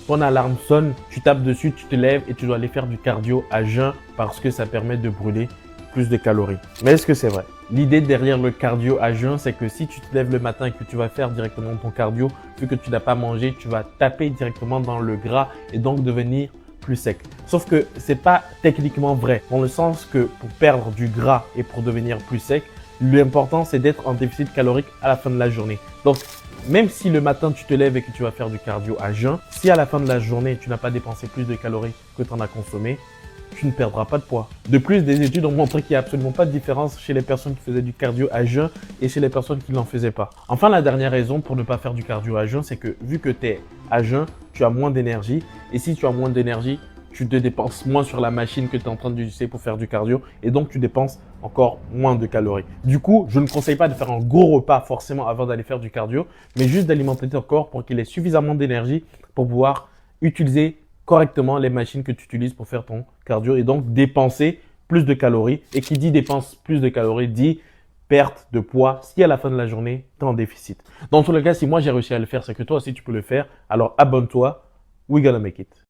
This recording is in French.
ton alarme sonne, tu tapes dessus, tu te lèves et tu dois aller faire du cardio à jeun parce que ça permet de brûler plus de calories. Mais est-ce que c'est vrai? L'idée derrière le cardio à jeun, c'est que si tu te lèves le matin et que tu vas faire directement ton cardio, vu que tu n'as pas mangé, tu vas taper directement dans le gras et donc devenir plus sec. Sauf que c'est pas techniquement vrai, dans le sens que pour perdre du gras et pour devenir plus sec, l'important c'est d'être en déficit calorique à la fin de la journée. Donc, même si le matin tu te lèves et que tu vas faire du cardio à jeun, si à la fin de la journée tu n'as pas dépensé plus de calories que tu en as consommé, tu ne perdras pas de poids. De plus, des études ont montré qu'il n'y a absolument pas de différence chez les personnes qui faisaient du cardio à jeun et chez les personnes qui ne l'en faisaient pas. Enfin, la dernière raison pour ne pas faire du cardio à jeun, c'est que vu que tu es à jeun, tu as moins d'énergie. Et si tu as moins d'énergie, tu te dépenses moins sur la machine que tu es en train d'utiliser pour faire du cardio et donc tu dépenses encore moins de calories. Du coup, je ne conseille pas de faire un gros repas forcément avant d'aller faire du cardio, mais juste d'alimenter ton corps pour qu'il ait suffisamment d'énergie pour pouvoir utiliser correctement les machines que tu utilises pour faire ton cardio et donc dépenser plus de calories. Et qui dit dépense plus de calories dit perte de poids si à la fin de la journée, tu es en déficit. Dans tous les cas, si moi j'ai réussi à le faire, c'est que toi aussi tu peux le faire. Alors abonne-toi. We gonna make it.